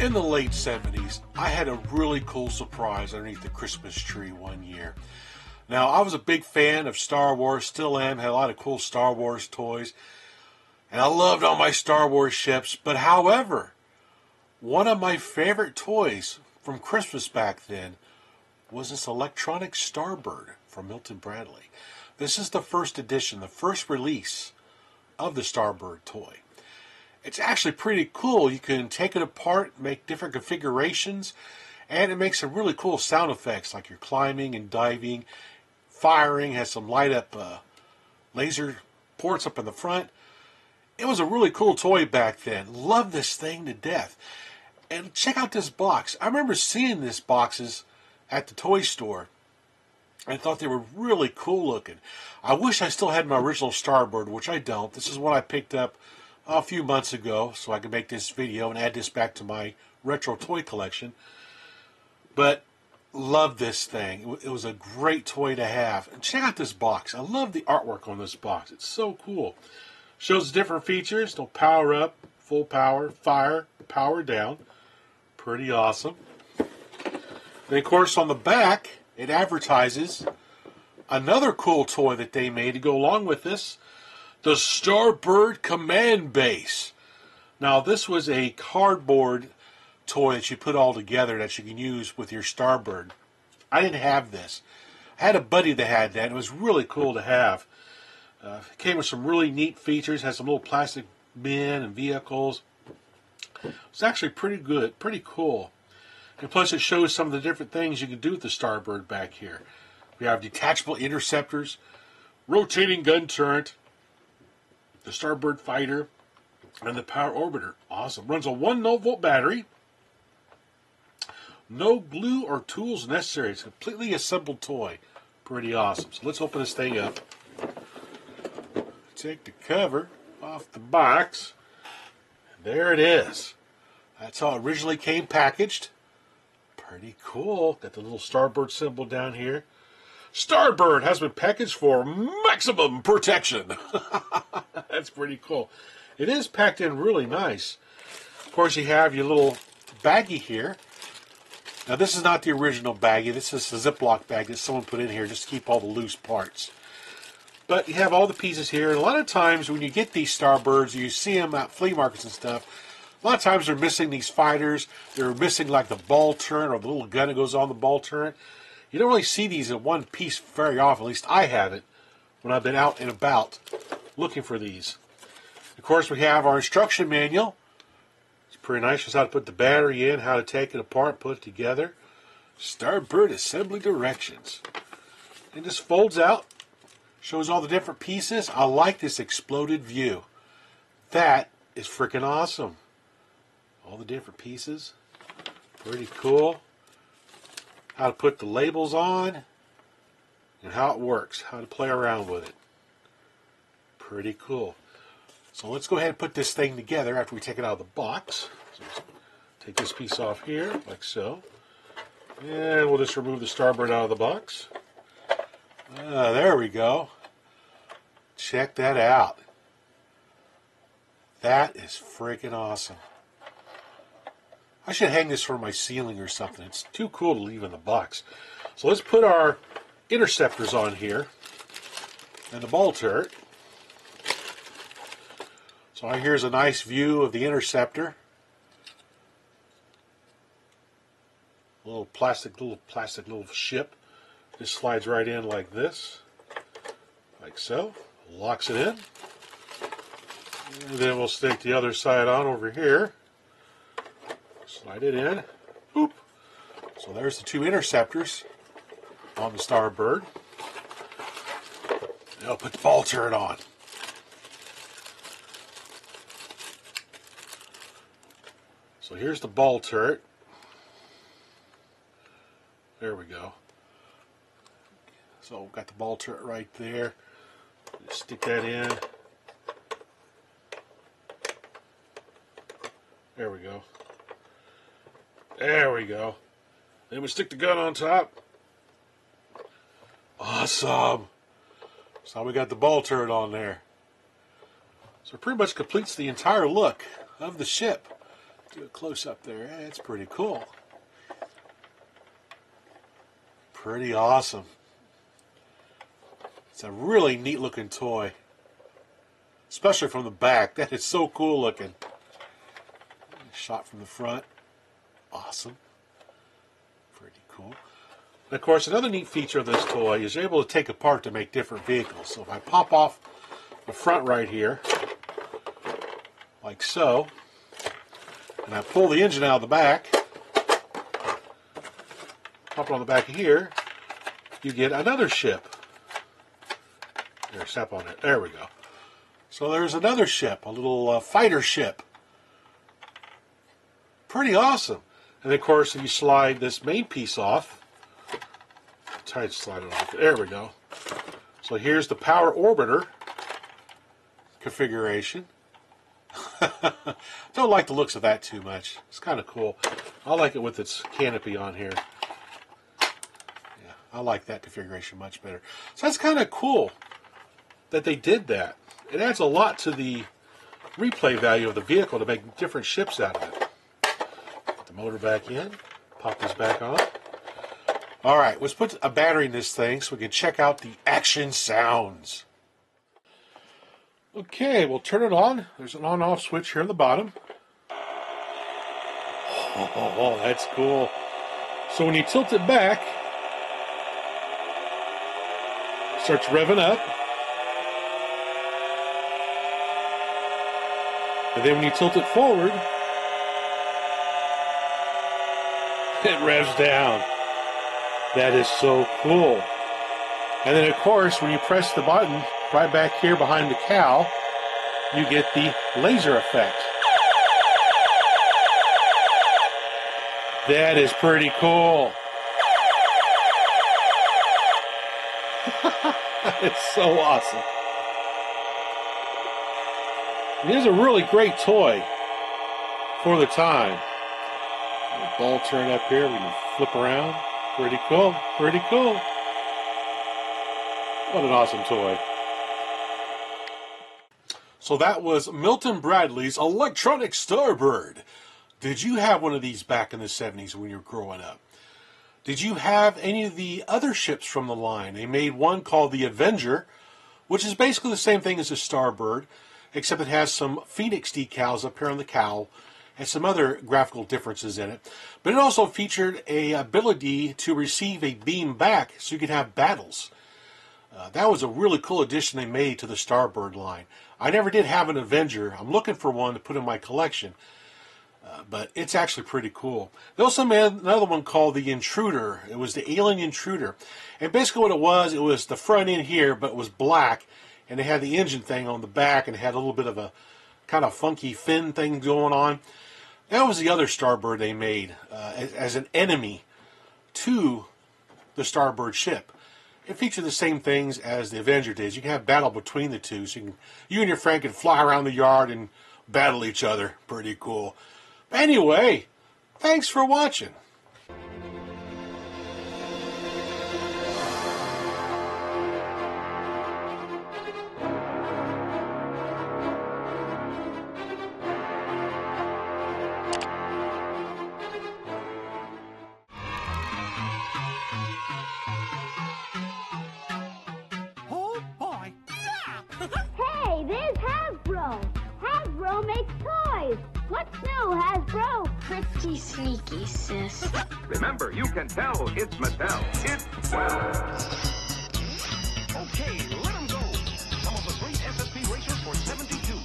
In the late 70s, I had a really cool surprise underneath the Christmas tree one year. Now, I was a big fan of Star Wars, still am, had a lot of cool Star Wars toys, and I loved all my Star Wars ships, but however, one of my favorite toys from Christmas back then was this electronic Starbird from Milton Bradley. This is the first edition, the first release of the Starbird toy. It's actually pretty cool. You can take it apart, make different configurations, and it makes some really cool sound effects like you're climbing and diving, firing, has some light up laser ports up in the front. It was a really cool toy back then. Loved this thing to death. And check out this box. I remember seeing these boxes at the toy store and thought they were really cool looking. I wish I still had my original Starboard, which I don't. This is what I picked up a few months ago so I could make this video and add this back to my retro toy collection. But love this thing. It was a great toy to have. And check out this box. I love the artwork on this box. It's so cool. Shows different features. They'll power up, full power, fire, power down. Pretty awesome. Then of course on the back it advertises another cool toy that they made to go along with this. The StarBird Command Base. Now this was a cardboard toy that you put all together that you can use with your Starbird. I didn't have this. I had a buddy that had that. It was really cool to have. It came with some really neat features. Had some little plastic men and vehicles. It's actually pretty good, pretty cool. And plus it shows some of the different things you can do with the Starbird back here. We have detachable interceptors, rotating gun turret, the Starbird fighter, and the power orbiter. Awesome. Runs a 1 volt battery. No glue or tools necessary. It's a completely assembled toy. Pretty awesome. So let's open this thing up. Take the cover off the box. And there it is. That's how it originally came packaged. Pretty cool. Got the little Starbird symbol down here. Starbird has been packaged for maximum protection. That's pretty cool. It is packed in really nice. Of course, you have your little baggie here. Now, this is not the original baggie. This is a Ziploc bag that someone put in here just to keep all the loose parts. But you have all the pieces here. And a lot of times when you get these Starbirds, you see them at flea markets and stuff, a lot of times they're missing these fighters. They're missing like the ball turret or the little gun that goes on the ball turret. You don't really see these in one piece very often. At least I haven't when I've been out and about looking for these. Of course, we have our instruction manual. It's pretty nice. Just how to put the battery in, how to take it apart, put it together. Starbird assembly directions. It just folds out. Shows all the different pieces. I like this exploded view. That is freaking awesome. All the different pieces. Pretty cool. How to put the labels on. And how it works. How to play around with it. Pretty cool. So let's go ahead and put this thing together after we take it out of the box. So take this piece off here, like so. And we'll just remove the Starbird out of the box. There we go. Check that out. That is freaking awesome. I should hang this from my ceiling or something. It's too cool to leave in the box. So let's put our interceptors on here. And the ball turret. So here's a nice view of the interceptor. Little plastic ship. This slides right in like this. Like so. Locks it in. And then we'll stick the other side on over here. Slide it in. Boop. So there's the two interceptors on the Starbird. Now put the ball turret on. So here's the ball turret. There we go. So we've got the ball turret right there. Just stick that in. There we go. There we go. Then we stick the gun on top. Awesome. So we got the ball turret on there. So it pretty much completes the entire look of the ship. Do a close up there. It's pretty cool. Pretty awesome. It's a really neat looking toy. Especially from the back. That is so cool looking. Shot from the front. Awesome. Pretty cool. And of course, another neat feature of this toy is you're able to take apart to make different vehicles. So if I pop off the front right here, like so, and I pull the engine out of the back, pop it on the back of here, you get another ship. There, step on it. There we go. So there's another ship, a little fighter ship. Pretty awesome. And of course, if you slide this main piece off, try to slide it off. There we go. So here's the power orbiter configuration. Don't like the looks of that too much. It's kind of cool. I like it with its canopy on here. Yeah, I like that configuration much better. So that's kind of cool that they did that. It adds a lot to the replay value of the vehicle to make different ships out of it. Put the motor back in. Pop this back on. Alright, let's put a battery in this thing so we can check out the action sounds. Okay, we'll turn it on. There's an on-off switch here on the bottom. Oh, that's cool. So when you tilt it back, it starts revving up. And then when you tilt it forward, it revs down. That is so cool. And then, of course, when you press the button right back here behind the cowl, you get the laser effect. That is pretty cool. It's so awesome. It is a really great toy for the time. Ball turn up here, we can flip around. Pretty cool, pretty cool. What an awesome toy. So that was Milton Bradley's electronic Starbird. Did you have one of these back in the 70s when you were growing up? Did you have any of the other ships from the line? They made one called the Avenger, which is basically the same thing as the Starbird, except it has some Phoenix decals up here on the cowl and some other graphical differences in it. But it also featured a ability to receive a beam back so you could have battles. That was a really cool addition they made to the Starbird line. I never did have an Avenger. I'm looking for one to put in my collection. But it's actually pretty cool. They also made another one called the Intruder. It was the Alien Intruder. And basically what it was the front end here, but it was black. And it had the engine thing on the back and it had a little bit of a kind of funky fin thing going on. That was the other Starbird they made as an enemy to the Starbird ship. It featured the same things as the Avenger did. You can have battle between the two. So you and your friend can fly around the yard and battle each other. Pretty cool. But anyway, thanks for watching. Hey, there's Hasbro! Hasbro makes toys! What's new, Hasbro? Pretty sneaky, sis. Remember, you can tell it's Mattel. It's well. Okay, let them go. Some of the great SSP racers for 72.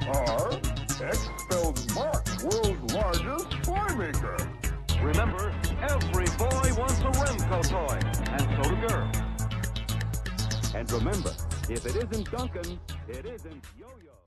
M-A-R-X spells Mark, world's largest toy maker. Remember, every boy wants a Remco toy, and so do girls. And remember, if it isn't Duncan, it isn't Yo-Yo.